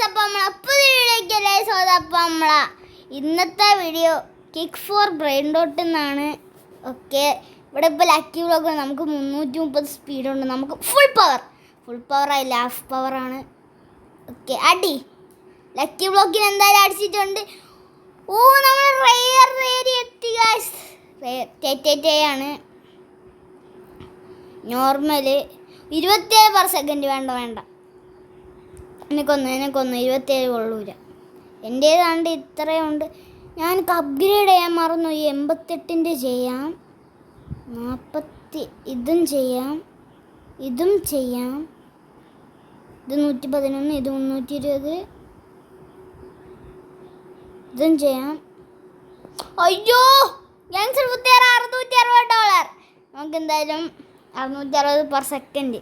അപ്പോൾ നമ്മളെ പുതിയ വീഡിയോയ്ക്കല്ലേ സ്വാഗതം. അപ്പോൾ നമ്മളെ ഇന്നത്തെ video kick for brain dot എന്നാണ്. ഓക്കെ, ഇവിടെ ഇപ്പോൾ ലക്കി വ്ളോഗ് നമുക്ക് 330 സ്പീഡുണ്ട്. നമുക്ക് ഫുൾ പവർ ആയില്ല, ഹാഫ് പവറാണ്. ഓക്കെ, അടി ലക്കി വ്ളോഗിന് എന്തായാലും അടിച്ചിട്ടുണ്ട്. ഓ, നമ്മൾ റെയർ എത്തി ഗൈസ്. ആണ് നോർമല് 27/സെക്കൻഡ്. വേണ്ട എനിക്കൊന്ന് 27 കൊള്ളൂല. എൻ്റേതാണ്ട് ഇത്രയുണ്ട്. ഞാൻ അപ്ഗ്രേഡ് ചെയ്യാൻ മറന്നു. 88 ചെയ്യാം, 40 ഇതും ചെയ്യാം, ഇത് 111, ഇത് 320, ഇതും ചെയ്യാം. അയ്യോ, ഞാൻ $660. നമുക്ക് എന്തായാലും 660/സെക്കൻഡ്.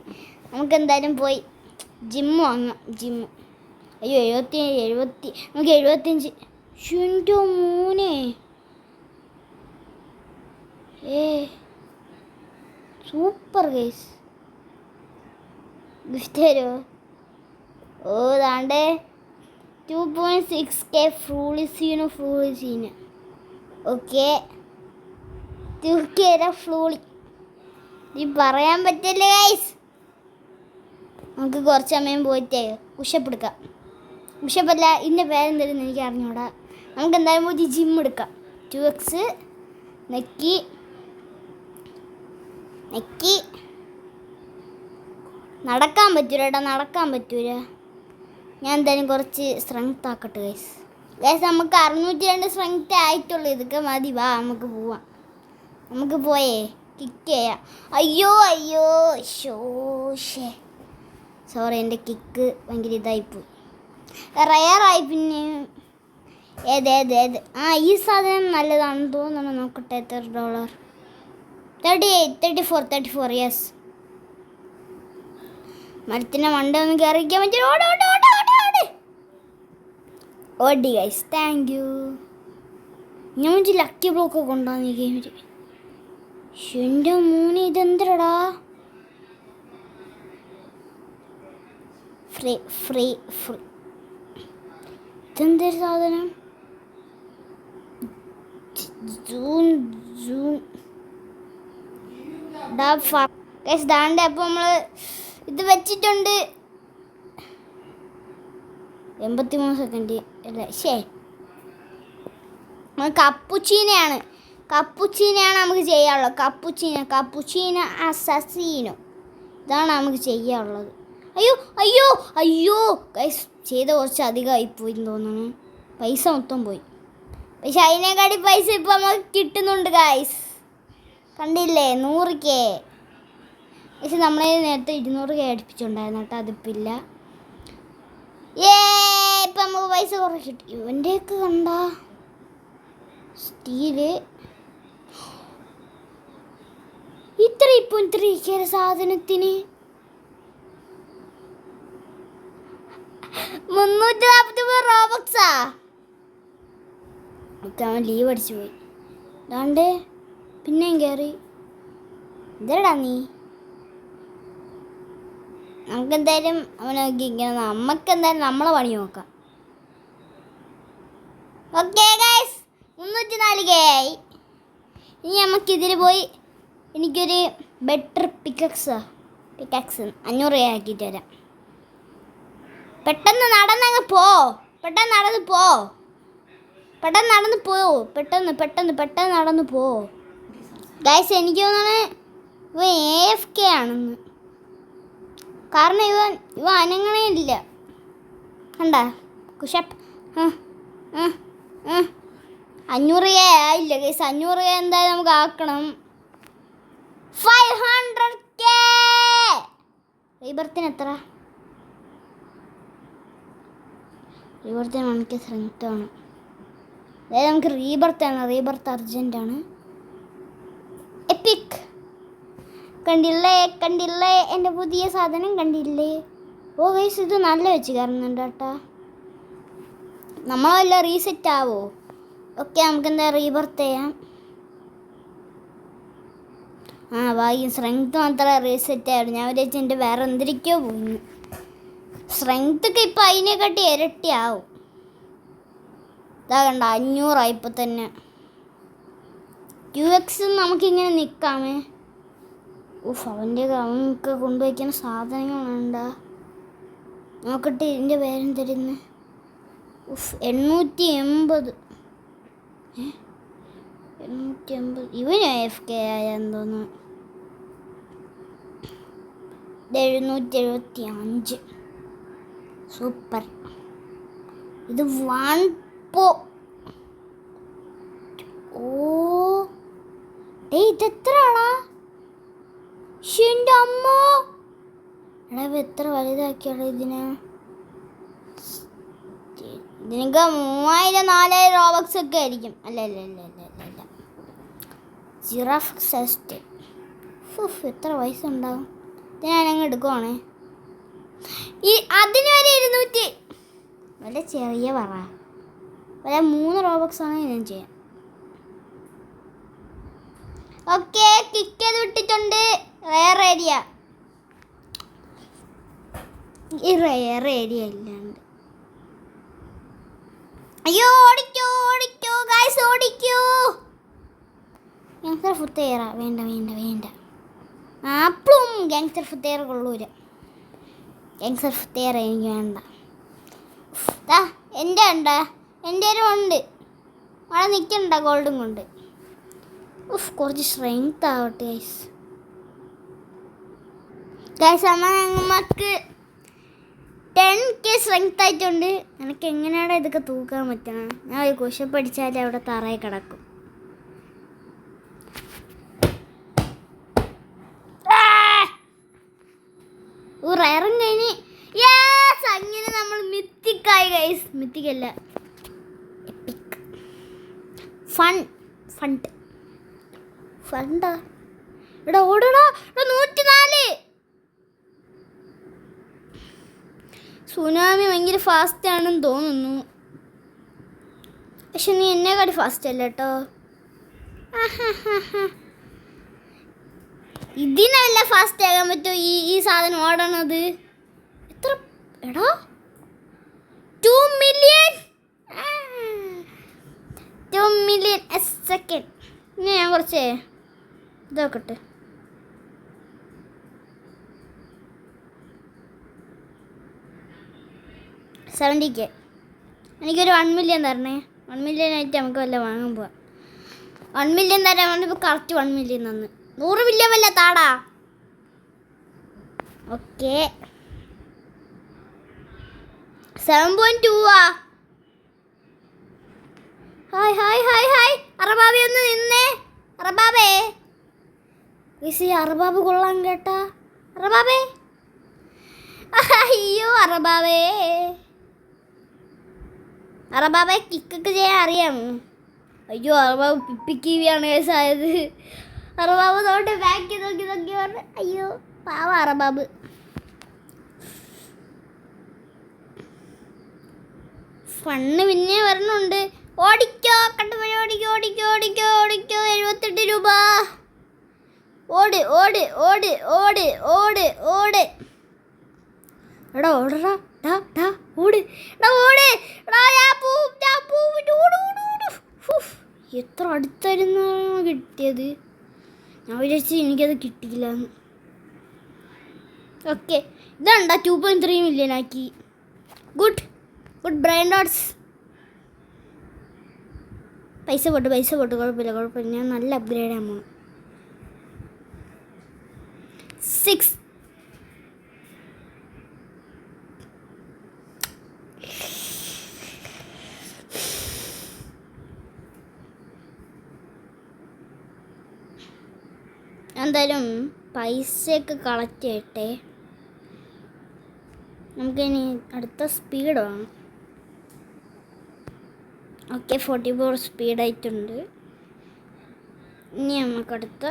നമുക്ക് എന്തായാലും പോയി ജിമ്മ് വാങ്ങാം. അയ്യോ 70, നമുക്ക് 75. എൻ്റെ മോനെ, സൂപ്പർ ഗൈസ്. ഗിഫ്റ്റ് തരുമോ? ഓ താണ്ടേ 2.6K ഫ്ലൂളിസീന്. ഓക്കെ, 2K ഫ്ലൂളി ഈ പറയാൻ പറ്റില്ല ഗൈസ്. നമുക്ക് കുറച്ച് സമയം പോയിട്ട് പുഷപ്പ് എടുക്കാം. പുഷപ്പല്ല, ഇതിൻ്റെ പേരെന്തായാലും എനിക്ക് അറിഞ്ഞൂടാ. നമുക്ക് എന്തായാലും പോയിട്ട് ജിം എടുക്കാം. 2x നെക്കി നടക്കാൻ പറ്റൂല. ഞാൻ എന്തായാലും കുറച്ച് സ്ട്രെങ്ത് ആക്കട്ടെ ഗൈസ്. നമുക്ക് 602 സ്ട്രെങ്ത് ആയിട്ടുള്ളൂ. ഇതൊക്കെ മതി. വാ, നമുക്ക് പോവാം. നമുക്ക് പോയേ കിക്ക് ചെയ്യാം. അയ്യോ സോറി, എൻ്റെ കിക്ക് ഭയങ്കര ഇതായിപ്പോയി, റയറായി. പിന്നെ ഏത് ഈ സാധനം നല്ലതാണെന്ന് തോന്നുന്നു. നോക്കട്ടെ, എത്ര $? 34. യെസ്, മരത്തിൻ്റെ മണ്ട ഒന്ന് കയറിക്കാൻ പറ്റും. ഓടി ഗൈസ്, താങ്ക് യു. ഞാൻ ലക്കി ബ്ലോക്ക് കൊണ്ടുവന്ന് ഈ ഗെയിമിൽ. എൻ്റെ മോനെ, ഇതെന്തടാ? ഫ്രീ ഇതെന്തൊരു സാധനം? ദാണ്ട് അപ്പോൾ നമ്മൾ ഇത് വെച്ചിട്ടുണ്ട്. 83 സെക്കൻഡ് അല്ലേ? കപ്പുച്ചീനയാണ് നമുക്ക് ചെയ്യാനുള്ളത്. കപ്പുച്ചീന അസസീനോ, ഇതാണ് നമുക്ക് ചെയ്യാനുള്ളത്. അയ്യോ ഗൈസ്, ചെയ്ത കുറച്ച് അധികമായിപ്പോയി തോന്നുന്നു. പൈസ മൊത്തം പോയി. പക്ഷെ അതിനെക്കാട്ടി പൈസ ഇപ്പോൾ നമുക്ക് കിട്ടുന്നുണ്ട് ഗൈസ്. കണ്ടില്ലേ, 100K. പക്ഷെ നമ്മളെ നേരത്തെ 200K അടുപ്പിച്ചുണ്ടായിരുന്നു കേട്ടോ. അതിപ്പോൾ ഇല്ല. ഇപ്പം നമുക്ക് പൈസ കുറേ കിട്ടി. ഇവൻ്റെയൊക്കെ കണ്ട സ്റ്റീല് 3.3K സാധനത്തിന് 340 റോബക്സാ. ഒക്കെ അവൻ ലീവ് അടിച്ചു പോയി. അതാണ്ട് പിന്നെയും കയറി. ഇതെടാ നീ, നമുക്കെന്തായാലും അവനെ നോക്കിയിരിക്കണം. നമുക്കെന്തായാലും നമ്മളെ പണി നോക്കാം. ഓക്കെ ഗൈസ്, 304K ആയി. ഇനി നമുക്കിതിൽ പോയി എനിക്കൊരു ബെറ്റർ പിക്കക്സ് 500K ആക്കിയിട്ട് വരാം. പെട്ടെന്ന് നടന്ന് പോ. പെട്ടെന്ന് നടന്ന് പോ ഗൈസ്. എനിക്ക് തോന്നുന്നത് ഇവൻ AFK ആണെന്ന്. കാരണം ഇവൻ അനങ്ങണേ ഇല്ല. കണ്ട കുഷപ്പ്. 500K ആയില്ല ഗൈസ്. 500K എന്തായാലും നമുക്ക് ആക്കണം. 500K. റീബർത്തിന് എത്ര? റീബർത്തിന് 1K സ്ട്രെങ്ത് ആണ്. അതായത് നമുക്ക് റീബർത്ത് അർജൻറ്റാണ്. എപ്പിക് കണ്ടില്ലേ എൻ്റെ പുതിയ സാധനം കണ്ടില്ലേ? ഓ ഗൈസ്, ഇത് നല്ല വെച്ച് കയറുന്നുണ്ട് കേട്ടോ. നമ്മളെല്ലാം റീസെറ്റ് ആവോ? ഓക്കെ, നമുക്ക് എന്താ റീബർത്ത് ചെയ്യാം. വായി സ്ട്രെങ്ത് മാത്രമേ റീസെറ്റ് ആയിരുന്നു. ഞാൻ വിചാരിച്ചു എൻ്റെ വേറെ എന്തിരിക്കോ പോയി. സ്ട്രെങ്ത് ഒക്കെ ഇപ്പം അതിനെക്കാട്ടി ഇരട്ടിയാവും. ഇതാ കണ്ട 500 ഇപ്പം തന്നെ. QX നമുക്കിങ്ങനെ നിൽക്കാമേ. അവനൊക്കെ കൊണ്ടുവയ്ക്കുന്ന സാധനങ്ങളുണ്ട. നോക്കട്ടെ ഇതിൻ്റെ പേരും തരുന്ന. 880. 880 ഇവന് AFK ആയെന്ന് തോന്നുന്നു. 775. സൂപ്പർ. ഇത് 1 ഇതെത്ര ആളാ? എൻ്റെ അമ്മോ, എടാ എത്ര വലുതാക്കിയാണ് ഇതിന്. ഇതിനൊക്കെ 3000-4000 റോബക്സ് ഒക്കെ ആയിരിക്കും. അല്ല ജിറാഫ് സെസ്റ്റ്. എത്ര വയസ്സുണ്ടാവും ഇത്? ഞാനങ്ങ് എടുക്കുവാണേ. അതിന് വരെ 200. വല്ല ചെറിയ പറ വല്ല 3 റോബക്സ് ആണെങ്കിൽ ഞാൻ ചെയ്യാം. ഓക്കെ, കിക്ക് ചെയ്ത് വിട്ടിട്ടുണ്ട്. Rare area. ഈ റെയർ ഏരിയ ഇല്ലാണ്ട്. അയ്യോ, ഓടിക്കോ ഗൈസ്, ഓടിക്കോ. ഗാങ്സ്റ്റർ ഫുത്തേറ വേണ്ട. ആപ്പിളും ഗാങ്സ്റ്റർ ഫുത്തേറ കൊള്ളൂല. ഗാങ്സ്റ്റർ ഫുത്തേറ എനിക്ക് വേണ്ട. എൻ്റെ ഉണ്ട്. അവിടെ നിൽക്കണ്ട ഗോൾഡും കൊണ്ട്. കുറച്ച് സ്ട്രെങ്ത് ആവട്ടെ ഗൈസ്. നമുക്ക് 10K സ്ട്രെങ്ത് ആയിട്ടുണ്ട്. എനിക്ക് എങ്ങനെയാണ് ഇതൊക്കെ തൂക്കാൻ പറ്റണം? ഞാൻ ഒരു കുശ പഠിച്ചാൽ അവിടെ തറയിൽ കിടക്കും. റയറും കഴിഞ്ഞ് അങ്ങനെ നമ്മൾ മിത്തിക്കായി ഗൈസ്. മിത്തിക്കല്ല, എപ്പിക്. ഫണ്ടാ. ഇവിടെ ഓടടാ. 104. സുനാമി ഭയങ്കര ഫാസ്റ്റ് ആണെന്ന് തോന്നുന്നു. പക്ഷെ നീ എന്നെക്കാട്ടി ഫാസ്റ്റ് അല്ല കേട്ടോ. ഇതിനല്ല ഫാസ്റ്റ് ആകാൻ പറ്റുമോ ഈ സാധനം ഓടണത്? എത്ര എടാ? 2 മില്യൺ a second. ഇനി ഞാൻ കുറച്ചേ ഇതാക്കട്ടെ. $70K. എനിക്കൊരു 1 മില്യൺ തരണേ. 1 മില്യൺ ആയിട്ട് നമുക്ക് വല്ല വാങ്ങാൻ പോവാം. 1 മില്യൺ തരാൻ വേണ്ടി കറക്റ്റ് 1 മില്യൺ തന്ന്. 100 മില്യൺ വല്ല താടാ. Okay, 7.2 hi. അറബാബി ഒന്ന് നിന്നേ. അറബാബേ, അറബാബ് കൊള്ളാൻ കേട്ടാ. അറബാബേ, അയ്യോ അറബാബെ കിക്കൊക്കെ ചെയ്യാൻ അറിയാമോ? അയ്യോ, അറബാബ് പിപ്പിക്കിവിയാണ് ആയത്. അറബാബ് നോട്ട് ബാക്കി നോക്കി പറഞ്ഞു. അയ്യോ പാവ അറബാബ്. ഫണ്ണ് പിന്നെ വരണുണ്ട്. ഓടിക്കോ കണ്ടുപോയി, ഓടിക്കോ 78 രൂപ. ഓട്. എടാ ഓടടാ. ഓട്. എത്ര അടുത്തായിരുന്നു കിട്ടിയത്. ഞാൻ വിചാരിച്ചു എനിക്കത് കിട്ടിയില്ലെന്ന്. ഓക്കെ, ഇതാണ്ടാ 2.3 മില്യൺ ആക്കി. Good brain dots. പൈസ പോട്ട് കുഴപ്പമില്ല. ഞാൻ നല്ല അപ്ഗ്രേഡ് ആകുമ്പോൾ 6. എന്തായാലും പൈസയൊക്കെ കളക്ട് ചെയ്യട്ടെ. നമുക്കിനി അടുത്ത സ്പീഡ് വേണം. ഓക്കെ, 44 സ്പീഡായിട്ടുണ്ട്. ഇനി നമുക്കടുത്ത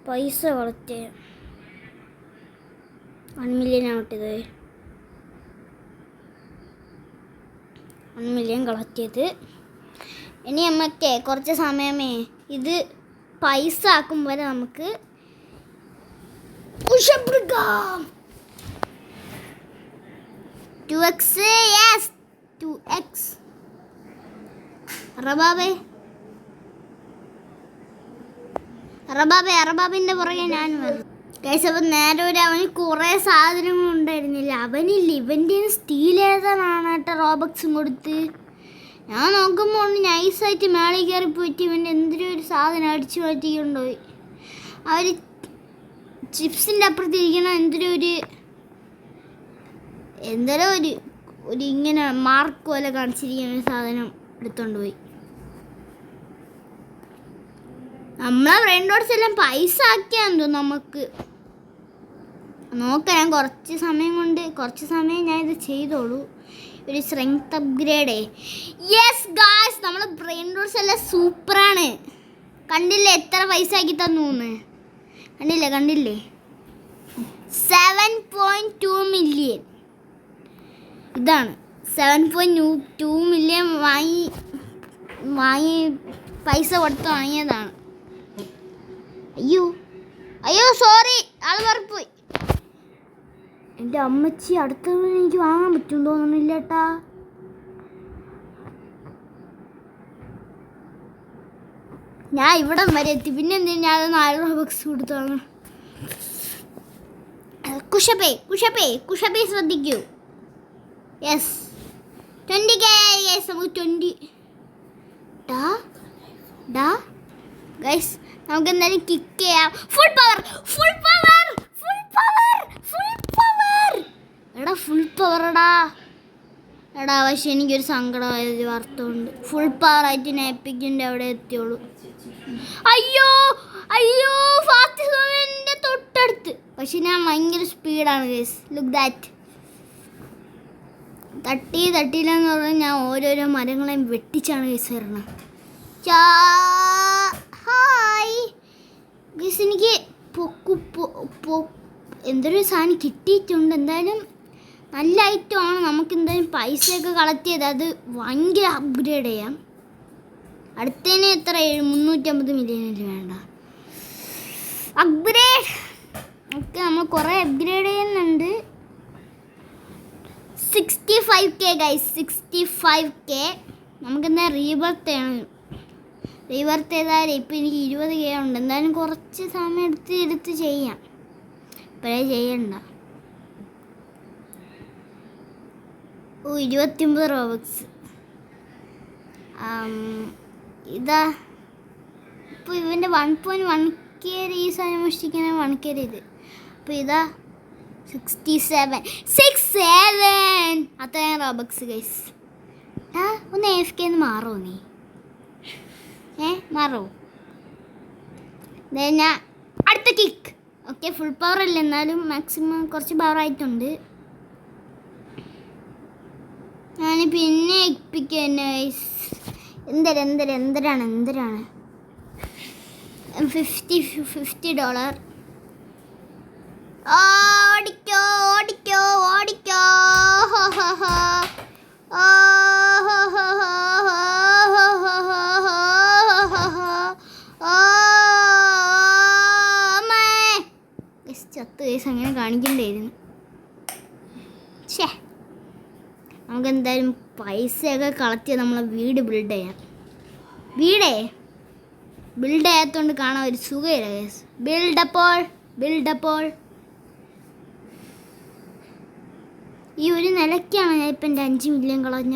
പൈസ കളക്ട് ചെയ്യാം. 1 മില്യൺ ആവട്ടത്. 1 മില്യൺ കളക്ട് ചെയ്ത് ഇനി നമുക്ക് കുറച്ച് സമയമേ ഇത് പൈസ ആക്കുമ്പോൾ നമുക്ക് 2x, yes, 2x. അറബാബിന്റെ പുറകെ ഞാൻ വന്നു ഗൈസ്. അപ്പം നേരെ അവന് കുറേ സാധനങ്ങൾ ഉണ്ടായിരുന്നില്ല. അവനില്ല, ഇവൻ്റെ സ്റ്റീൽ ഏതാനാണ് കേട്ടോ റോബക്സും കൊടുത്ത്. ഞാൻ നോക്കുമ്പോൾ നൈസായിട്ട് മേളിൽ കയറി പോയിട്ട് ഇവൻ്റെ എന്തൊരു ഒരു സാധനം അടിച്ചു മാറ്റിക്കൊണ്ടുപോയി. അവർ ചിപ്സിൻ്റെ അപ്പുറത്തിരിക്കണ എന്തോ ഒരു ഇങ്ങനെ മാർക്ക് പോലെ കാണിച്ചിരിക്കുന്ന ഒരു സാധനം എടുത്തോണ്ട് പോയി. നമ്മളെ ബ്രെയിൻ ഡോട്ട്സ് എല്ലാം പൈസ ആക്കിയാന്തോ നമുക്ക് നോക്കാം. ഞാൻ കുറച്ച് സമയം ഞാൻ ഇത് ചെയ്തോളൂ. ഒരു സ്ട്രെങ്ത് അപ്ഗ്രേഡ്. യെസ് ഗായ്സ്, നമ്മളെ ബ്രെയിൻ ഡോട്ട്സ് എല്ലാം സൂപ്പറാണ്. കണ്ടില്ലേ എത്ര പൈസ ആക്കി തന്നു? കണ്ടില്ലേ 7.2 മില്യൺ. ഇതാണ് 7.2 മില്യൺ വാങ്ങി പൈസ കൊടുത്ത് വാങ്ങിയതാണ്. അയ്യോ സോറി, ആള് പറപ്പോയി. എൻ്റെ അമ്മച്ചി അടുത്ത എനിക്ക് വാങ്ങാൻ പറ്റും തോന്നുന്നില്ല ഏട്ടാ. ഞാൻ ഇവിടെ വരെ എത്തി, പിന്നെ എന്തിനാ ഞാൻ 4 റോബക്സ് കൊടുത്താണ്. കുഷപ്പേ ശ്രദ്ധിക്കൂ. Yes 20K. യെസ് നമുക്ക് 20. ഗൈസ് നമുക്ക് എന്തായാലും കിക്ക് ചെയ്യാം. Full power. എടാ ഫുൾ പവർ എടാ പക്ഷെ എനിക്കൊരു സങ്കടമായത് വാർത്തയുണ്ട്. ഫുൾ പവർ ആയിട്ട് നേപ്പിക്കിൻ്റെ അവിടെ എത്തിയോളൂ. അയ്യോ ഫാസ്റ്റ് സോണിൻ്റെ തൊട്ടടുത്ത്. പക്ഷെ ഞാൻ ഭയങ്കര സ്പീഡാണ് ഗൈസ്. Look that. തട്ടിയില്ലെന്ന് പറഞ്ഞാൽ ഞാൻ ഓരോരോ മരങ്ങളെയും വെട്ടിച്ചാണ് ഗൈസ് വരണത്. ഹായ് ഗൈസ്, എനിക്ക് എന്തൊരു സാധനം കിട്ടിയിട്ടുണ്ട്. എന്തായാലും നല്ല ഐറ്റമാണ്. നമുക്ക് എന്തായാലും പൈസയൊക്കെ കളക്ട് ചെയ്ത് അത് ഭയങ്കര അപ്ഗ്രേഡ് ചെയ്യാം. അടുത്തതിന് എത്ര 350 മില്യണിൽ വേണ്ട അപ്ഗ്രേഡ്. ഓക്കെ, നമ്മൾ കുറേ അപ്ഗ്രേഡ് ചെയ്യുന്നുണ്ട്. 65K guys, 65K. നമുക്കെന്താ റീബർത്ത് ചെയ്യണം. റീബർത്ത് ചെയ്താൽ ഇപ്പം എനിക്ക് 20K ഉണ്ട്. എന്തായാലും കുറച്ച് സമയം എടുത്ത് ചെയ്യാം. ഇപ്പോഴേ ചെയ്യണ്ട. 29 റോബക്സ്. ഇതാ ഇപ്പോൾ ഇവൻ്റെ 1.1K ഈ സാധനം മോഷ്ടിക്കുന്ന 1K ഇത്. അപ്പോൾ ഇതാ 67 അത്രയും റോബക്സ് ഗൈസ്. ഒന്ന് AFK മാറോ നീ? മാറോ? ഞാൻ അടുത്ത കിക്ക്. ഓക്കെ, ഫുൾ പവർ അല്ല, എന്നാലും മാക്സിമം കുറച്ച് പവർ ആയിട്ടുണ്ട്. ഞാൻ പിന്നെ ഏൽപ്പിക്കുക. എന്തിനാണ് $50. ഓടിക്കോ ചത്ത് കേസ് അങ്ങനെ കാണിക്കണ്ടായിരുന്നു. നമുക്ക് എന്തായാലും പൈസയൊക്കെ കളക്ട് ചെയ്ത് നമ്മളെ വീട് ബിൽഡ് ചെയ്യാം. ബിൽഡ് ചെയ്യാത്തതുകൊണ്ട് കാണാൻ ഒരു സുഖമില്ല കേസ്. ബിൽഡപ്പോൾ ഈ ഒരു നിലയ്ക്കാണ് ഞാൻ ഇപ്പം എൻ്റെ 5 മില്യൺ കളഞ്ഞ.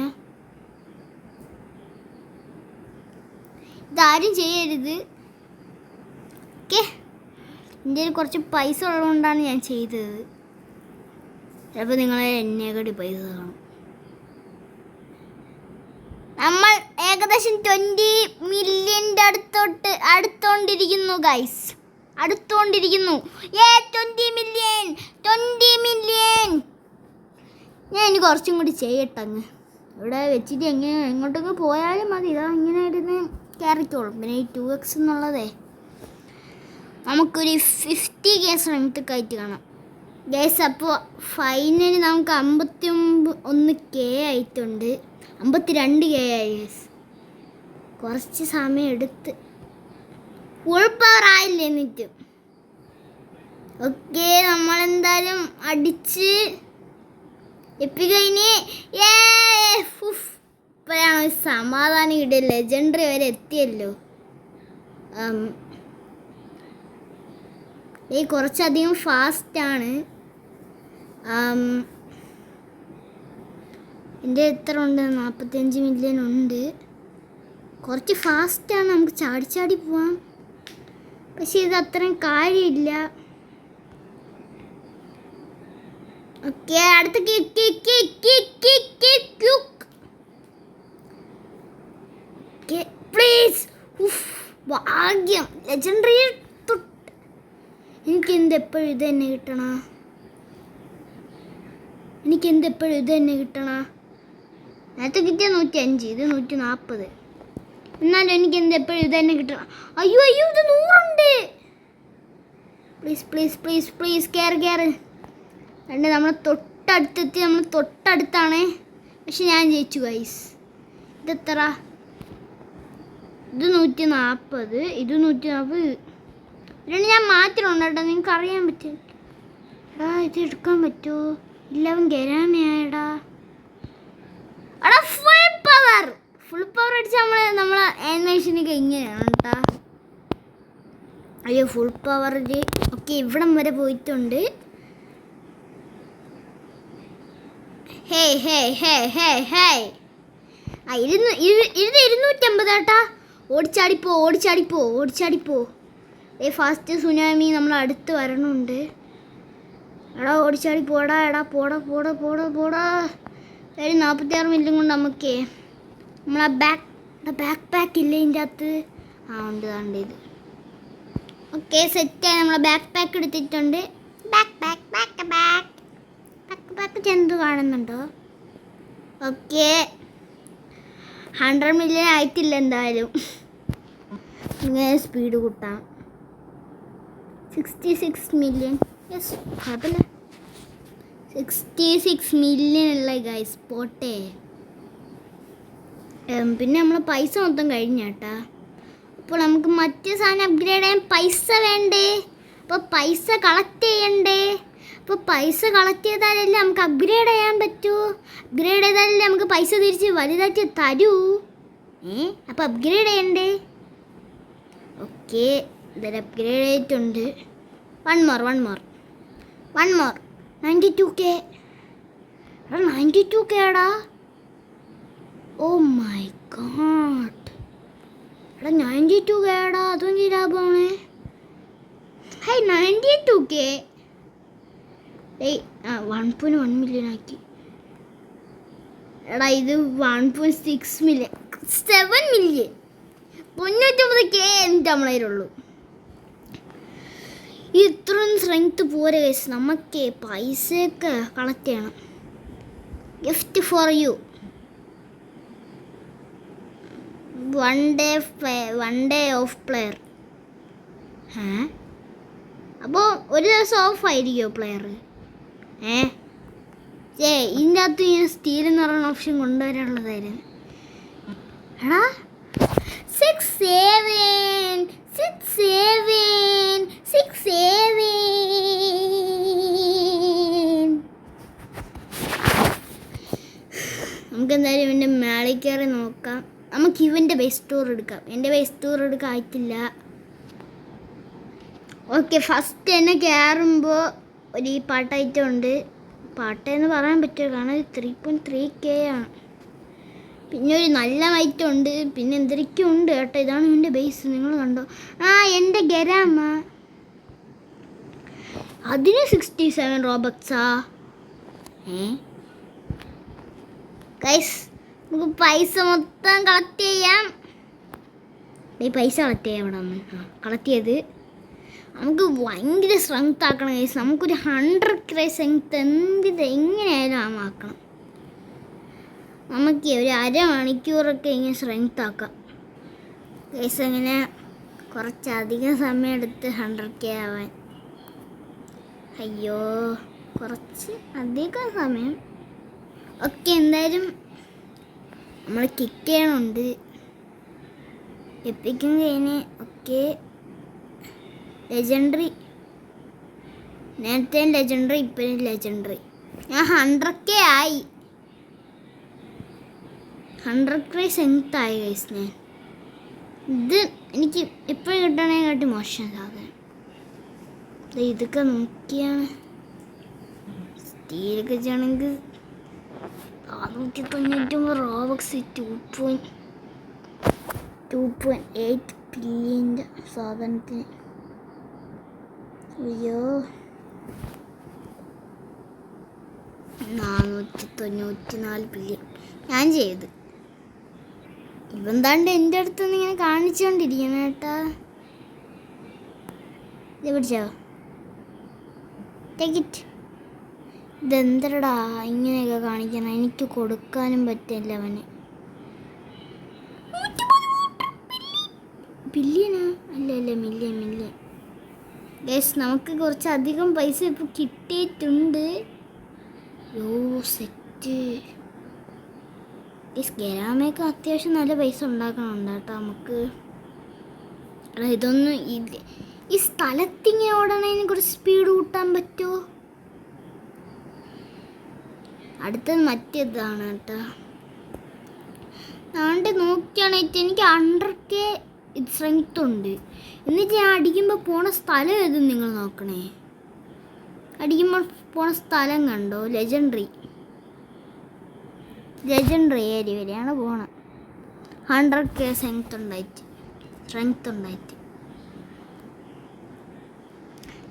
ഇതാരും ചെയ്യരുത്. ഓക്കെ, എൻ്റെ കുറച്ച് പൈസ ഉള്ളതുകൊണ്ടാണ് ഞാൻ ചെയ്തത്. ചിലപ്പോൾ നിങ്ങളെ എന്നെക്കാട്ടി പൈസ കാണും. നമ്മൾ ഏകദേശം 20 മില്യൻ്റെ അടുത്തോണ്ടിരിക്കുന്നു ഗൈസ്. 20 മില്യൺ. ഞാൻ ഇനി കുറച്ചും കൂടി ചെയ്യട്ടങ്ങ്. ഇവിടെ വെച്ചിട്ട് എങ്ങോട്ടൊക്കെ പോയാലും മതി. ഇതാ ഇങ്ങനെ ഇരുന്ന് കയറിക്കോളും. പിന്നെ ഈ 2x എന്നുള്ളതേ നമുക്കൊരു 50K സ്ട്രെങ്ത്തൊക്കെ ആയിട്ട് കാണാം ഗൈസ്. അപ്പോൾ ഫൈനലി നമുക്ക് 51K ആയിട്ടുണ്ട്. 52K ആയി ഗൈസ്. കുറച്ച് സമയം എടുത്ത് ഫുൾ പവർ ആയില്ല എന്നിട്ട്. ഓക്കെ, നമ്മളെന്തായാലും അടിച്ച് എപ്പിക് കഴിഞ്ഞ് ഇപ്പോഴാണ് ഒരു സമാധാനം കിട്ടിയ ലെജൻഡറി വരെ എത്തിയല്ലോ. ഈ കുറച്ചധികം ഫാസ്റ്റാണ്. എൻ്റെ എത്ര ഉണ്ട്? 45 മില്യൺ ഉണ്ട്. കുറച്ച് ഫാസ്റ്റാണ്, നമുക്ക് ചാടി ചാടി പോവാം. പക്ഷെ ഇത് അത്രയും കാര്യമില്ല. ഓക്കെ, അടുത്ത പ്ലീസ്. ഭാഗ്യം, ലെജൻഡറി. എനിക്കെന്ത് എപ്പോഴും ഇത് തന്നെ കിട്ടണ? നേരത്തെ കിട്ടിയ 105, ഇത് 140. എന്നാലും എനിക്കെന്ത് എപ്പോഴും ഇത് തന്നെ കിട്ടണം. അയ്യോ ഇത് 100 ഉണ്ട്. പ്ലീസ് കയറ്. രണ്ട് നമ്മൾ തൊട്ടടുത്തെത്തി, നമ്മൾ തൊട്ടടുത്താണ്. പക്ഷെ ഞാൻ ജയിച്ചു ഗൈസ്. ഇതെത്ര? ഇത് 140, ഇത് 140. രണ്ട് ഞാൻ മാറ്റിലുണ്ട് കേട്ടോ, നിങ്ങൾക്ക് അറിയാൻ പറ്റും. എടാ ഇത് എടുക്കാൻ പറ്റുമോ? എല്ലാവരും ഗരാനയാടാ. എടാ ഫുൾ പവർ അടിച്ച് നമ്മളെ ആനിമേഷനൊക്കെ ഇങ്ങനെയാണ് കേട്ടാ. അയ്യോ ഫുൾ പവറിൽ. ഓക്കെ, ഇവിടം വരെ പോയിട്ടുണ്ട്. ഇത് 250 കേട്ടാ. ഓടിച്ചാടിപ്പോ. ഫാസ്റ്റ് സുനാമി നമ്മൾ അടുത്ത് വരണുണ്ട്. എടാ ഓടിച്ചാടി പോടാ. പോടാ. 46 മില്യൺ കൊണ്ട് നമുക്ക് നമ്മളാ ബാക്ക് പാക്ക് ഇല്ലേ ഇതിൻ്റെ അകത്ത്? ഉണ്ട് ഇത്. ഓക്കെ, സെറ്റായി. നമ്മളെ ബാക്ക് പാക്ക് എടുത്തിട്ടുണ്ട്. ബാക്ക് ചെന്ത് കാണുന്നുണ്ടോ? ഓക്കെ, 100 മില്യൺ ആയിട്ടില്ല എന്തായാലും. ഇങ്ങനെ സ്പീഡ് കൂട്ടാം. 66 മില്യൺ. യെസ്, കുഴപ്പമില്ല. 66 മില്യൺ ഉള്ള ഗൈസ് പോട്ടെ. പിന്നെ നമ്മൾ പൈസ മൊത്തം കഴിഞ്ഞാട്ടാ. അപ്പോൾ നമുക്ക് മറ്റേ സാധനം അപ്ഗ്രേഡ് ചെയ്യാൻ പൈസ വേണ്ടേ? അപ്പോൾ പൈസ കളക്ട് ചെയ്യണ്ടേ? അപ്പോൾ പൈസ കളക്ട് ചെയ്താലല്ലേ നമുക്ക് അപ്ഗ്രേഡ് ചെയ്യാൻ പറ്റൂ. അപ്ഗ്രേഡ് ചെയ്താലല്ലേ നമുക്ക് പൈസ തിരിച്ച് വലുതാക്കി തരൂ. അപ്പോൾ അപ്ഗ്രേഡ് ചെയ്യണ്ടേ? ഓക്കെ, ഇതൊരു അപ്ഗ്രേഡ് ആയിട്ടുണ്ട്. One more 92K. 92K ആടാ. ഓ മൈ ഗോഡ്. 92K ആടാ, അതും ലാഭമാണ്. 92K. 1.1 മില്യൺ ആക്കി. എടാ ഇത് 1.6 മില്യൺ, 7 മില്യൺ. 99K എന്നിട്ട് നമ്മളതിലുള്ളൂ. ഇത്രയും സ്ട്രെങ്ത് പോരെ ഗൈസ്. നമുക്ക് പൈസയൊക്കെ കളക്ട് ചെയ്യണം. Gift for you. One day of player. അപ്പോൾ ഒരു ദിവസം ഓഫ് ആയിരിക്കുമോ പ്ലെയർ? ഇതിൻ്റെ അകത്ത് ഇങ്ങനെ സ്റ്റീൽ എന്ന് പറയുന്ന ഓപ്ഷൻ കൊണ്ടുവരാനുള്ളതായിരുന്നു. എടാ 6 7 നമുക്ക് എന്തായാലും ഇവൻ്റെ മേളിൽ കയറി നോക്കാം. നമുക്ക് ഇവൻ്റെ ബേസ് ടൂർ എടുക്കാം. എൻ്റെ ബേസ് ടൂർ എടുക്കാൻ ആയിട്ടില്ല. ഓക്കെ, ഫസ്റ്റ് തന്നെ കയറുമ്പോൾ ഒരു ഈ പാട്ട് ഐറ്റം ഉണ്ട്. പാട്ടെന്ന് പറയാൻ പറ്റുമോ? കാരണം 3.3K ആണ്. പിന്നെ ഒരു നല്ല ഐറ്റം ഉണ്ട്. പിന്നെ എന്തൊക്കെയോ ഉണ്ട് കേട്ടോ. ഇതാണ് എൻ്റെ ബേസ്, നിങ്ങൾ കണ്ടോ? എൻ്റെ ഗരാമ അതിന് 67 റോബക്സാ. ഗൈസ്, നമുക്ക് പൈസ മൊത്തം കളക്ട് ചെയ്യാം. ഈ പൈസ കളക്ട് ചെയ്യാം. ഇവിടെ വന്ന് കളക്ട് ചെയ്ത് നമുക്ക് ഭയങ്കര സ്ട്രെങ്ത് ആക്കണം ഗൈസ്. നമുക്കൊരു 100K സ്ട്രെങ്ത് എങ്ങനെയായാലും ആക്കണം. നമുക്ക് ഒരു അരമണിക്കൂറൊക്കെ ഇങ്ങനെ സ്ട്രെങ്ത് ആക്കാം ഗൈസ്. അങ്ങനെ കുറച്ചധികം സമയം എടുത്ത് 100K ആവാൻ. അയ്യോ, കുറച്ച് അധികം സമയം. ഓക്കെ, എന്തായാലും നമ്മൾ കിക്ക് ചെയ്യണമുണ്ട്. എപ്പിക്കും കഴിഞ്ഞ്. Okay, legendary. നേരത്തെ ലെജൻഡറി, ഇപ്പോഴും ലെജൻഡറി. ഞാൻ 100K ആയി. 100K സ്ട്രെങ്ത് ആയി ഗൈസ്. ഞാൻ ഇത് എനിക്ക് എപ്പോഴും കിട്ടണേക്കാട്ടി മോശം സാധനം. ഇതൊക്കെ നോക്കിയാണ് സ്റ്റീലൊക്കെ ചെയ്യണമെങ്കിൽ 699 റോബക്സ് 2.8 ബില്യൻ്റെ സാധനത്തിന്. അയ്യോ 494 ബില്യൺ ഞാൻ ചെയ്ത്. ഇവന്താണ്ട് എൻ്റെ അടുത്തുനിന്ന് ഇങ്ങനെ കാണിച്ചുകൊണ്ടിരിക്കണം കേട്ടാ. ഇത് പിടിച്ചോ, ടേക്ക് ഇറ്റ്. ഇതെന്തരടാ ഇങ്ങനെയൊക്കെ കാണിക്കണം? എനിക്ക് കൊടുക്കാനും പറ്റില്ല അവന്. ബില്യനാ? അല്ല മില്യൻ. ഗൈസ് നമുക്ക് കുറച്ചധികം പൈസ ഇപ്പോൾ കിട്ടിയിട്ടുണ്ട്. യോ സെറ്റ് ഗൈസ്. ഗരാമയൊക്കെ അത്യാവശ്യം നല്ല പൈസ ഉണ്ടാക്കണുണ്ട് കേട്ടോ നമുക്ക്. ഇതൊന്നും ഈ സ്ഥലത്തിങ്ങനെ ഓടണതിന് കുറച്ച് സ്പീഡ് കൂട്ടാൻ പറ്റുമോ? അടുത്തത് മറ്റേതാണ് കേട്ടോ. ആണ്ട് നോക്കുകയാണെങ്കിൽ എനിക്ക് 100K സ്ട്രെങ്ത് ഉണ്ട്. എന്നിട്ട് ഞാൻ അടിക്കുമ്പോൾ പോണ സ്ഥലം ഏത് നിങ്ങൾ നോക്കണേ. അടിക്കുമ്പോൾ പോണ സ്ഥലം കണ്ടോ? ലെജൻഡറി ഏരിയ വരെയാണ് പോണത്. 100K സ്ട്രെങ്ത് ഉണ്ടായിട്ട്.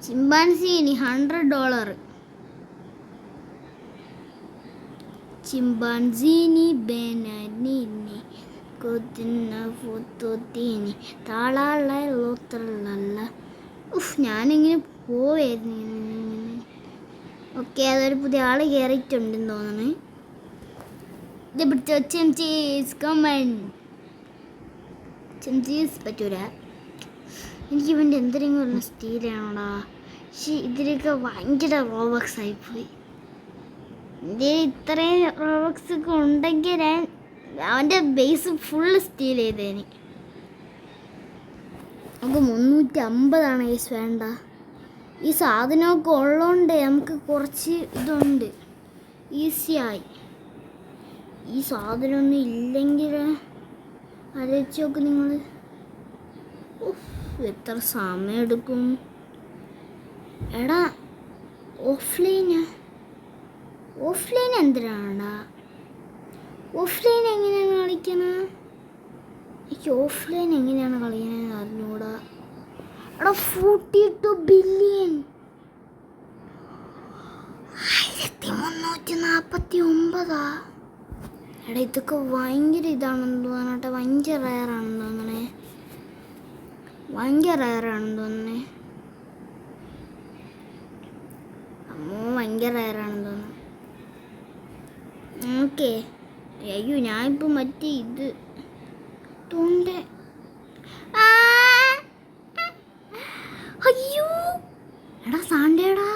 ചിമ്പാൻസിന് $100. ചിമ്പാൻസിനി ബനാനിനി കൊതുന്ന ഫോത്തോത്തീനി താളാളല്ല. ഞാനിങ്ങനെ പോവായിരുന്നു. ഓക്കെ, അതൊരു പുതിയ ആള് കയറിയിട്ടുണ്ടെന്ന് തോന്നുന്നു. ഇത് പിടിച്ചോ ചെംചീസ്. ചെംചീസ് പറ്റൂല. എനിക്ക് ഇവൻ്റെ എന്തെങ്കിലും പറഞ്ഞ സ്റ്റീലാണോടാ. പക്ഷേ ഇതിലൊക്കെ ഭയങ്കര റോബക്സ് ആയിപ്പോയി. എൻ്റെ ഇത്രയും റോബക്സ് ഒക്കെ ഉണ്ടെങ്കിൽ ഞാൻ അവൻ്റെ ബേസ് ഫുള്ള് സ്റ്റീൽ ചെയ്തേന്. നമുക്ക് 350 ഗൈസ് വേണ്ട. ഈ സാധനമൊക്കെ ഉള്ളതുകൊണ്ട് നമുക്ക് കുറച്ച് ഇതുണ്ട്, ഈസിയായി. ഈ സാധനമൊന്നും ഇല്ലെങ്കിൽ ആലോചിച്ച് നോക്ക് നിങ്ങൾ, എത്ര സമയം എടുക്കും. എടാ ഓഫ്ലൈൻ എന്തിനാടാ? ഓഫ്ലൈൻ എങ്ങനെയാണ് കളിക്കുന്നത്? എനിക്ക് ഓഫ്ലൈൻ എങ്ങനെയാണ് കളിക്കണമെന്ന് അറിഞ്ഞൂടാ. എടാ 42 ബില്യൺ 1349. എടാ ഇതൊക്കെ ഭയങ്കര ഇതാണെന്ന് തോന്നട്ടെ. ഭയങ്കര റയറാണെന്ന് തോന്നണേ. ഭയങ്കര റയറാണെന്ന് തോന്നുന്നു. ഓക്കെ. അയ്യോ ഞാനിപ്പോൾ മറ്റേ ഇത് തൊണ്ട. അയ്യോ എടാ സാണ്ടേടാ.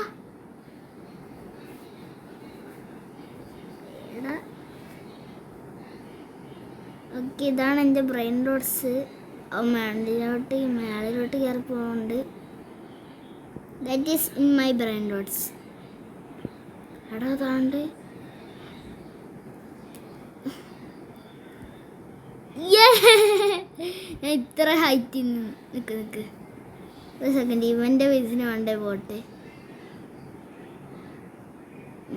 ഓക്കെ, ഇതാണ് എൻ്റെ ബ്രെയിൻ റോഡ്സ്. മേളിലോട്ട് കയറി പോകുന്നുണ്ട്. That is in my brain roads. എടാ താണ്ട് ഞാൻ ഇത്ര ഹൈറ്റിൽ നിൽക്ക്. ഒരു സെക്കൻഡ്, ഇവൻ്റെ വയസ്സിന് വേണ്ടേ പോട്ടെ.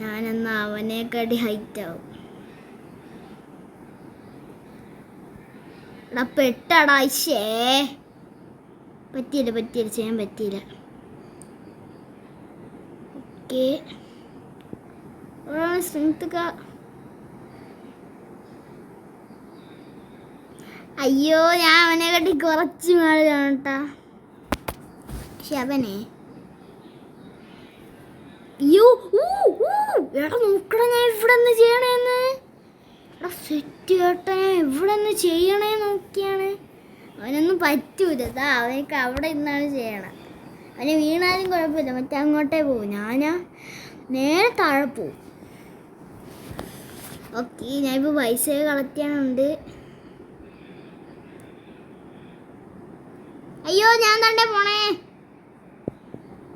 ഞാനെന്നാ അവനേക്കാട്ടി ഹൈറ്റ് ആവും. എടാ പെട്ടടാ. പറ്റിയില്ല, ചെയ്യാൻ പറ്റിയില്ല. Okay, strength. അയ്യോ ഞാൻ അവനെക്കാട്ടി കുറച്ച് മേളിലാണ് കേട്ടാ. പക്ഷെ അവനെ അയ്യോ എടാ നോക്കടാ, ഞാൻ ഇവിടെ നിന്ന് ചെയ്യണേന്ന്. എടാ സെറ്റ് കേട്ടാ, ഞാൻ ഇവിടെ നിന്ന് ചെയ്യണേ നോക്കിയാണ്. അവനൊന്നും പറ്റൂല. അവനൊക്കെ അവിടെ നിന്നാണ് ചെയ്യണം. അവന് വീണാലും കുഴപ്പമില്ല, മറ്റേ അങ്ങോട്ടേ പോകും. ഞാനാ നേരെ താഴെ പോവും. ഓക്കെ, ഞാനിപ്പോൾ പൈസ കളക്ട് ചെയ്യാനുണ്ട്. അയ്യോ ഞാൻ തന്നെ പോണേ.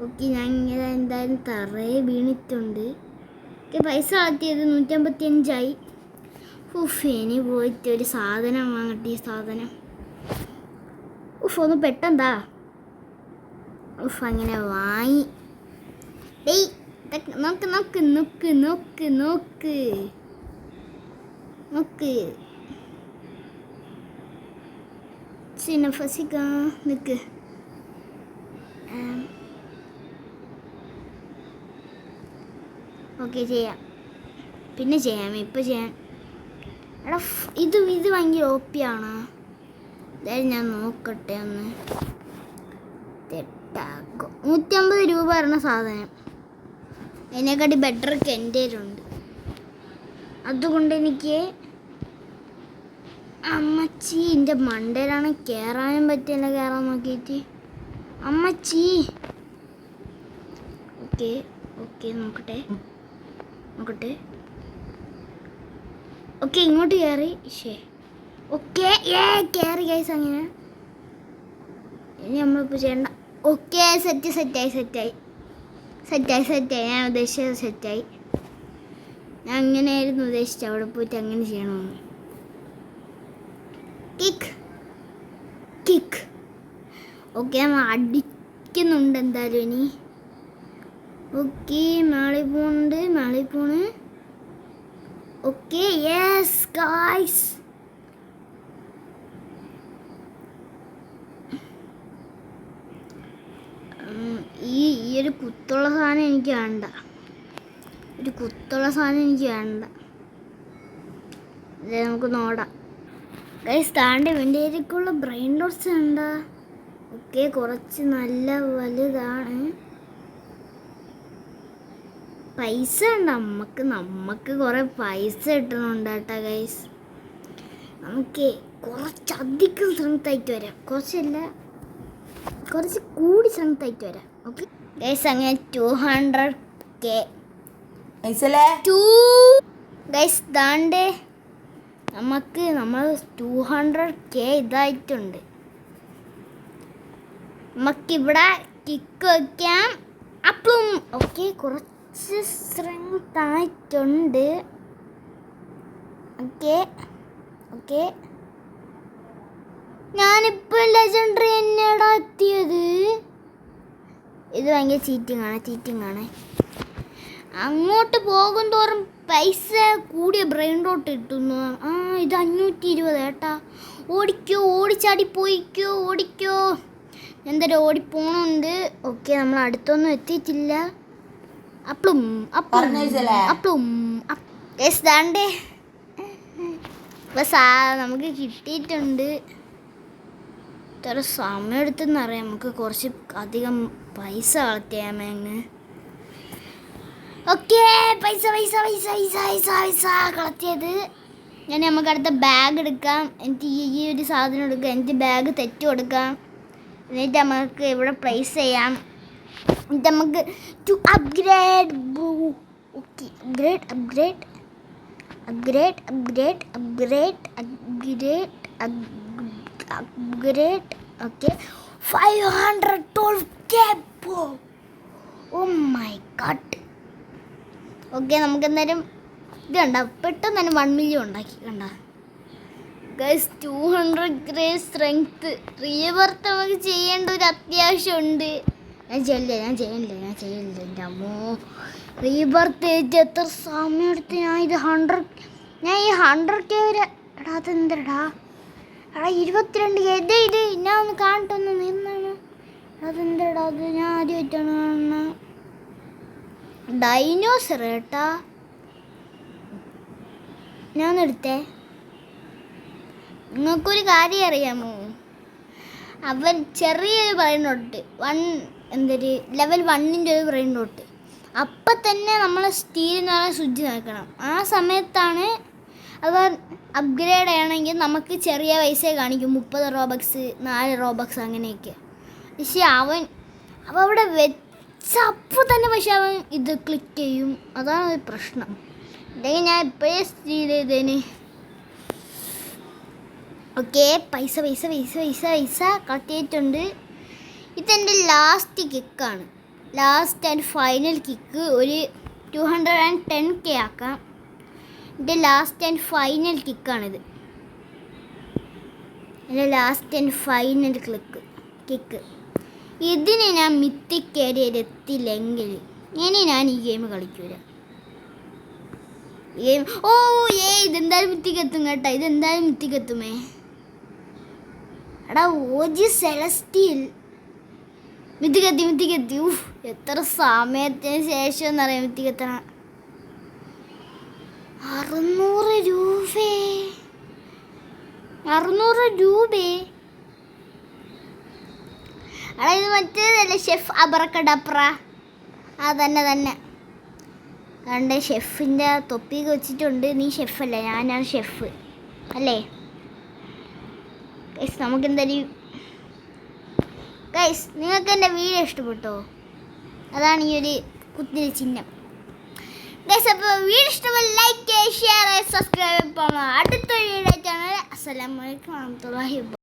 ഓക്കെ, ഞാൻ ഇങ്ങനെ എന്തായാലും തറയെ വീണിട്ടുണ്ട്. പൈസ കളക്ട് 155 ഇനി പോയിട്ട് ഒരു സാധനം വാങ്ങട്ടെ. ഈ സാധനം ഒന്ന് പെട്ടെന്താ അങ്ങനെ വാങ്ങി. ഡേയ് നോക്ക് നോക്ക് നോക്ക് നോക്ക് നോക്ക് നോക്ക് ഫസിക്ക നിക്ക്. ഓക്കെ ചെയ്യാം, പിന്നെ ചെയ്യാം, ഇപ്പം ചെയ്യാം. എടാ ഇത് ഭയങ്കര ഓപ്പിയാണ്. അതായത് ഞാൻ നോക്കട്ടെ ഒന്ന്. തെറ്റാക്കും 150 രൂപ പറഞ്ഞ സാധനം അതിനെക്കാട്ടി ബെറ്റർ എൻ്റെ കയ്യിലുണ്ട്. അതുകൊണ്ട് എനിക്ക് അമ്മച്ചി എൻ്റെ മണ്ടയിലാണ് കയറാനും പറ്റില്ല. കയറാൻ നോക്കിയിട്ട് അമ്മച്ചി. ഓക്കെ ഓക്കെ നോക്കട്ടെ നോക്കട്ടെ. ഓക്കെ ഇങ്ങോട്ട് കയറി. ഓക്കെ കയറി ഗൈസ്. അങ്ങനെ ഇനി നമ്മളിപ്പോൾ ചെയ്യണ്ട. ഓക്കെ സെറ്റായി. ഞാൻ ഉദ്ദേശിച്ചത് സെറ്റായി. ഞാൻ അങ്ങനെയായിരുന്നു ഉദ്ദേശിച്ചത്. അവിടെ പോയിട്ട് അങ്ങനെ ചെയ്യണമെന്ന്. കിക്ക് ഓക്കെ നമ്മൾ അടിക്കുന്നുണ്ട് എന്തായാലും ഇനി. ഓക്കെ മേളിൽ പോണ്. Okay yes guys. ഈ ഒരു കുത്തുള്ള സാധനം എനിക്ക് വേണ്ട. ഇത് നമുക്ക് നോടാം ഗൈസ്. താണ്ടി വേണ്ടിയിരിക്കുള്ള ബ്രെയിൻ ഡോട്ട്സ് ഉണ്ട്. ഓക്കെ കുറച്ച് നല്ല വലുതാണ്. പൈസ ഉണ്ട് നമുക്ക് കുറേ പൈസ കിട്ടുന്നുണ്ട് കേട്ടോ ഗൈസ്. നമുക്ക് കുറച്ചധികം സ്ട്രെങ്ത് ആയിട്ട് വരാം. കുറച്ച് കൂടി സ്ട്രെങ്ത് ആയിട്ട് വരാം. ഓക്കെ ഗൈസ് അങ്ങനെ 200K ഗൈസ് ദാണ്ടേ നമ്മൾ 200K ഇതായിട്ടുണ്ട്. നമുക്കിവിടെ കിക്ക് വയ്ക്കാം. അപ്പം ഓക്കെ കുറച്ച് സ്ട്രെങ്ത് ആയിട്ടുണ്ട്. ഓക്കെ ഞാനിപ്പോൾ ലെജൻഡറി തന്നെയാടാ എത്തിയത്. ഇത് ഭയങ്കര ചീറ്റിംഗ് ആണ്. അങ്ങോട്ട് പോകും തോറും പൈസ കൂടിയ ബ്രെയിൻ ഡോട്ട് കിട്ടുന്നു. ഇത് 520 ഏട്ടാ. ഓടിച്ചാടി പോയിക്കോ. എന്തായാലും ഓടിപ്പോണുണ്ട്. ഓക്കെ നമ്മൾ അടുത്തൊന്നും എത്തിയിട്ടില്ല. അപ്പളും ദാണ്ടേ നമുക്ക് കിട്ടിയിട്ടുണ്ട്. ഇത്ര സമയം എടുത്തെന്നറിയാം. നമുക്ക് കുറച്ച് അധികം പൈസ കളക്ട് ചെയ്യാമേങ്ങ്. ഓക്കെ പൈസ കളക്ട് ചെയ്ത് ഞാൻ നമുക്ക് അടുത്ത ബാഗ് എടുക്കാം. എനിക്ക് ഈ ഒരു സാധനം എടുക്കാം. എനിക്ക് ബാഗ് തെറ്റ് കൊടുക്കാം. എന്നിട്ട് നമുക്ക് ഇവിടെ പ്ലേസ് ചെയ്യാം. എന്നിട്ട് നമുക്ക് to upgrade. Okay upgrade. Okay 512K. Oh my god. Okay നമുക്ക് എന്തായാലും ഇത് കണ്ട പെട്ടെന്ന് തന്നെ 1 മില്യൺ ഉണ്ടാക്കി. കണ്ട ഗൈസ് 200K സ്ട്രെങ്ത് റീവർത്ത് നമുക്ക് ചെയ്യേണ്ട ഒരു അത്യാവശ്യമുണ്ട്. ഞാൻ ചെയ്യില്ല എൻ്റെ അമ്മോ. റീബർത്ത് എത്ര സമയം എടുത്ത് ഞാൻ ഈ 100K വരെ. എടാ അതെന്തടാ 22K. ഇത് ഞാൻ ഒന്ന് കാണട്ടൊന്ന് നിന്നാണ്. അതെന്തടാ അത് ഞാൻ ആദ്യമായിട്ടാണ് കാണുന്നത്. ഡൈനോസർ ഏട്ടാ. ഞാനെടുത്തേ. നിങ്ങൾക്കൊരു കാര്യം അറിയാമോ? അവൻ ചെറിയൊരു ബ്രെയിൻ ഡോട്ട് ലെവൽ 1ൻ്റെ ഒരു ബ്രെയിൻ ഡോട്ട്. അപ്പം തന്നെ നമ്മൾ സ്റ്റീൽ എന്ന് പറഞ്ഞ സ്വിച്ച് നോക്കണം. ആ സമയത്താണ് അത് അപ്ഗ്രേഡ് ചെയ്യണമെങ്കിൽ നമുക്ക് ചെറിയ പൈസ കാണിക്കും. 30 റോബക്സ് 4 റോബക്സ് അങ്ങനെയൊക്കെ. പക്ഷേ അവൻ അവിടെ അപ്പോൾ തന്നെ പക്ഷെ അവൻ ഇത് ക്ലിക്ക് ചെയ്യും. അതാണ് ഒരു പ്രശ്നം. അല്ലെങ്കിൽ ഞാൻ ഇപ്പോഴേ സ്റ്റീൽ ചെയ്തേന്. ഓക്കെ പൈസ കളക്ട് ചെയ്തിട്ടുണ്ട്. ഇതെൻ്റെ ലാസ്റ്റ് കിക്കാണ്. Last and final kick. ഒരു 210K ആക്കാം. എൻ്റെ ലാസ്റ്റ് ആൻഡ് ഫൈനൽ കിക്കാണിത്. എൻ്റെ ലാസ്റ്റ് ആൻഡ് ഫൈനൽ കിക്ക്. ഇതിന് ഞാൻ മിത്തിക് ഏരിയയിൽ എത്തില്ലെങ്കിൽ ഞാൻ ഈ ഗെയിം കളിക്കൂല. ഇതെന്തായാലും മിത്തിക്ക് എത്തും കേട്ടോ. ഇതെന്തായാലും മിത്തിക്ക് എത്തുമേ. എടാ ഓജി സെലസ്റ്റിയൽ മിത്തിക്കെത്തി. എത്ര സമയത്തിന് ശേഷം എന്നറിയാം മിത്തിക്കെത്തണ. 600 രൂപ. എടാ ഇത് മറ്റേതല്ലേ ഷെഫ് അബറക്കഡപ്ര? തന്നെ അതുകൊണ്ട് ഷെഫിൻ്റെ തൊപ്പിയൊക്കെ വെച്ചിട്ടുണ്ട്. നീ ഷെഫല്ലേ? ഞാനാണ് ഷെഫ് അല്ലേ? ഗൈസ് നമുക്കെന്തായാലും ഗൈസ് നിങ്ങൾക്ക് എൻ്റെ വീഡിയോ ഇഷ്ടപ്പെട്ടോ? അതാണ് ഈ ഒരു കുത്തിരി ചിഹ്നം. ഗൈസ് അപ്പോൾ വീഡിയോ ഇഷ്ടപ്പെട്ട ലൈക്ക് ചെയ്യുക, ഷെയർ ചെയ്യുക, സബ്സ്ക്രൈബ് ചെയ്യുക. അടുത്തൊരു വീഡിയോ ചാനൽ. അസ്സലാമു അലൈക്കും വറഹ്മത്തുള്ളാഹി വബറകാതുഹു.